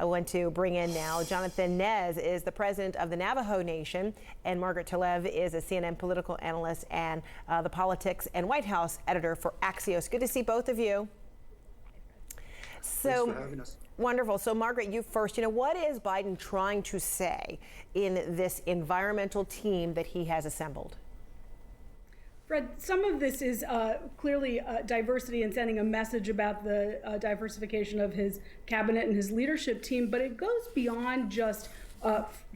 I want to bring in now Jonathan Nez is the president of the Navajo Nation, and Margaret Tlaib is a CNN political analyst and the politics and White House editor for Axios. Good to see both of you. Thanks for having us. Wonderful. So, Margaret, you first. What is Biden trying to say in this environmental team that he has assembled? Fred, some of this is clearly diversity and sending a message about the diversification of his cabinet and his leadership team, but it goes beyond just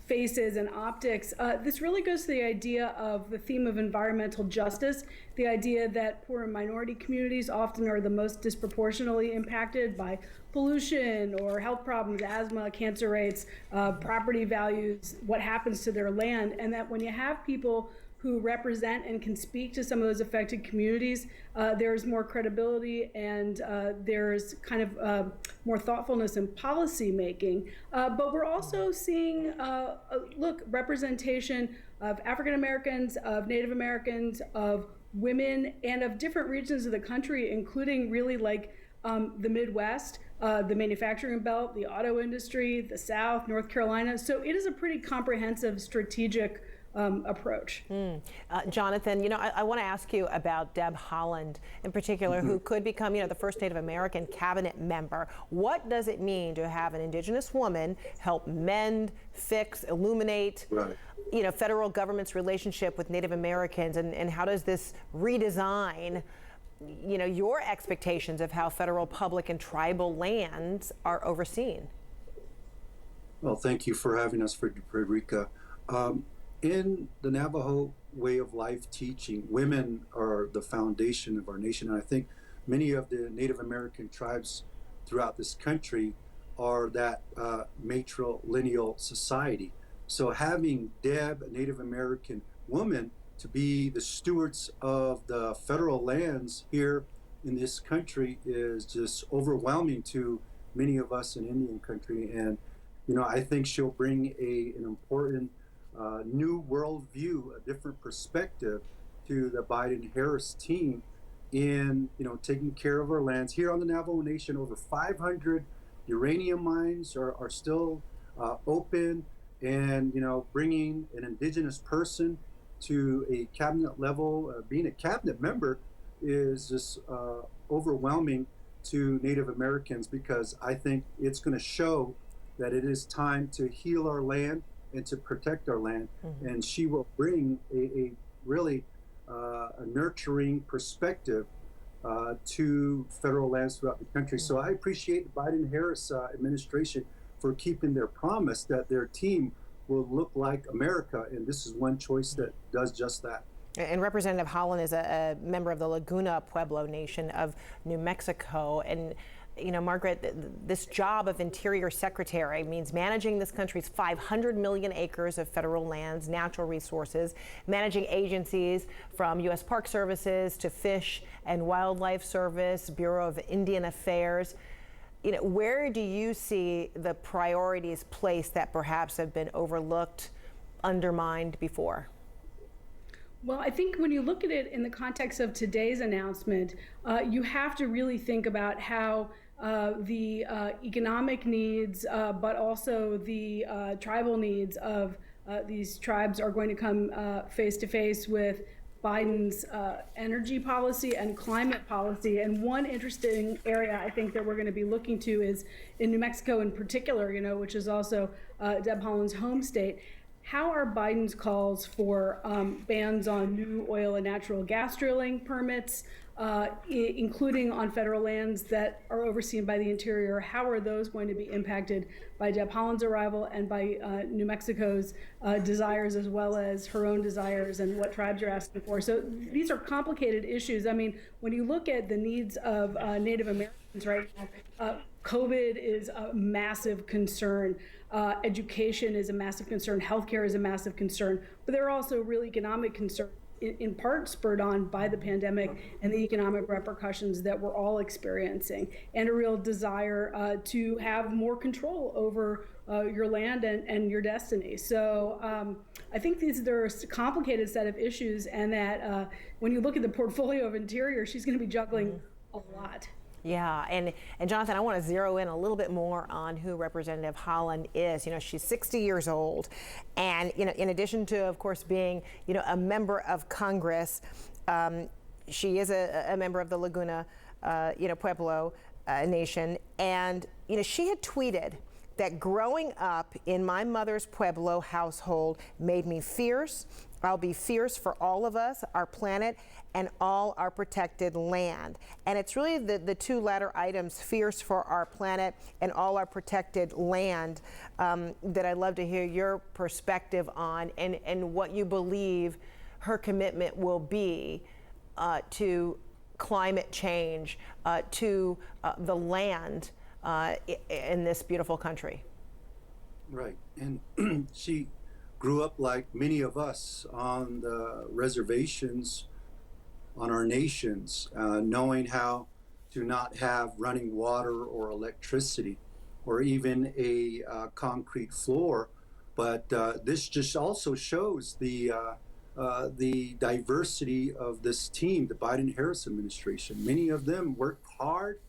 faces and optics. This really goes to the idea of the theme of environmental justice, the idea that poor and minority communities often are the most disproportionately impacted by pollution or health problems, asthma, cancer rates, property values, what happens to their land, and that when you have people who represent and can speak to some of those affected communities, there's more credibility and there's kind of more thoughtfulness in policy making. But we're also seeing, representation of African Americans, of Native Americans, of women, and of different regions of the country, including really like the Midwest, the manufacturing belt, the auto industry, the South, North Carolina. So it is a pretty comprehensive strategic approach. Jonathan, I want to ask you about Deb Haaland in particular, who could become, the first Native American cabinet member. What does it mean to have an Indigenous woman help mend, fix, illuminate, federal government's relationship with Native Americans, and how does this redesign, your expectations of how federal, public, and tribal lands are overseen? Well, thank you for having us, Frederica. In the Navajo way of life teaching, women are the foundation of our nation. And I think many of the Native American tribes throughout this country are that matrilineal society. So having Deb, a Native American woman, to be the stewards of the federal lands here in this country is just overwhelming to many of us in Indian country. And, I think she'll bring an important new worldview, a different perspective to the Biden-Harris team in, taking care of our lands. Here on the Navajo Nation, over 500 uranium mines are still open, and, bringing an Indigenous person to a cabinet level, being a cabinet member is just overwhelming to Native Americans, because I think it's going to show that it is time to heal our land and to protect our land. And she will bring a really a nurturing perspective to federal lands throughout the country. So I appreciate the Biden-Harris administration for keeping their promise that their team will look like America, and this is one choice that does just that. And Representative Haaland is a member of the Laguna Pueblo Nation of New Mexico, and Margaret, this job of Interior Secretary means managing this country's 500 million acres of federal lands, natural resources, managing agencies from U.S. Park Services to Fish and Wildlife Service, Bureau of Indian Affairs. Where do you see the priorities placed that perhaps have been overlooked, undermined before? Well, I think when you look at it in the context of today's announcement, you have to really think about how the economic needs, but also the tribal needs of these tribes are going to come face to face with Biden's energy policy and climate policy. And one interesting area I think that we're going to be looking to is in New Mexico in particular, which is also Deb Haaland's home state. How are Biden's calls for bans on new oil and natural gas drilling permits, including on federal lands that are overseen by the Interior, how are those going to be impacted by Deb Haaland's arrival and by New Mexico's desires, as well as her own desires and what tribes are asking for? So these are complicated issues. I mean, when you look at the needs of Native Americans right now, COVID is a massive concern. Education is a massive concern. Healthcare is a massive concern. But there are also real economic concerns, in part spurred on by the pandemic and the economic repercussions that we're all experiencing, and a real desire to have more control over your land and your destiny. So I think they're a complicated set of issues, and that when you look at the portfolio of Interior, she's going to be juggling a lot. Yeah, and Jonathan, I want to zero in a little bit more on who Representative Haaland is. You know, she's 60 years old, and you know, in addition to, of course, being a member of Congress, she is a member of the Laguna, Pueblo Nation, and she had tweeted that growing up in my mother's Pueblo household made me fierce. I'll be fierce for all of us, our planet, and all our protected land. And it's really the two latter items, fierce for our planet and all our protected land, that I'd love to hear your perspective on, and what you believe her commitment will be to climate change, to the land in this beautiful country. Right. And she grew up like many of us on the reservations on our nations, knowing how to not have running water or electricity or even a concrete floor. But this just also shows the diversity of this team, the Biden-Harris administration. Many of them worked hard,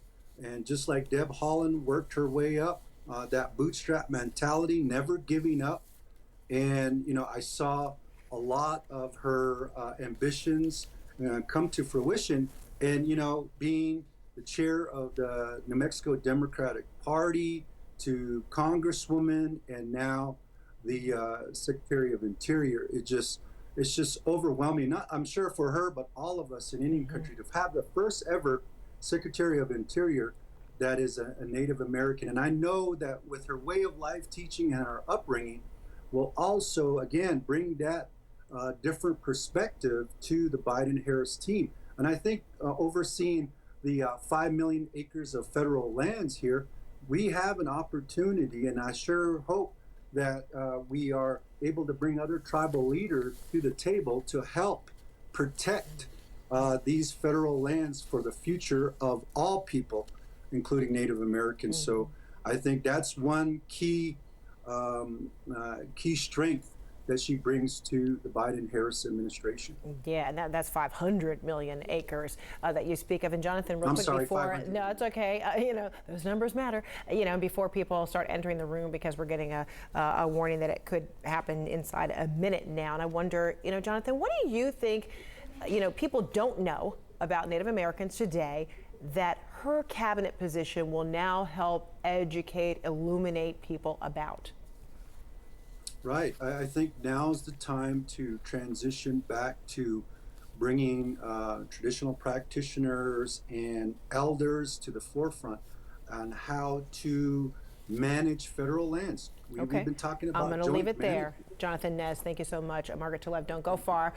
and just like Deb Haaland worked her way up, that bootstrap mentality, never giving up. And I saw a lot of her ambitions come to fruition. And being the chair of the New Mexico Democratic Party, to Congresswoman, and now the Secretary of Interior, it's just overwhelming. Not, I'm sure, for her, but all of us in Indian country, to have the first ever Secretary of Interior that is a Native American. And I know that with her way of life teaching and her upbringing, will also, again, bring that different perspective to the Biden-Harris team. And I think overseeing the 5 million acres of federal lands here, we have an opportunity, and I sure hope that we are able to bring other tribal leaders to the table to help protect these federal lands for the future of all people, including Native Americans. Mm-hmm. So I think that's one key strength that she brings to the Biden-Harris administration. Yeah, and that's 500 million acres that you speak of. And Jonathan, real quick, before, no, it's okay. Those numbers matter. Before people start entering the room, because we're getting a warning that it could happen inside a minute now. And I wonder, Jonathan, what do you think, people don't know about Native Americans today that her cabinet position will now help educate, illuminate people about? Right. I think now's the time to transition back to bringing traditional practitioners and elders to the forefront on how to manage federal lands. We've been talking about. I'm going to leave it there. Jonathan Nez, thank you so much. Margaret Tlaib, don't go far.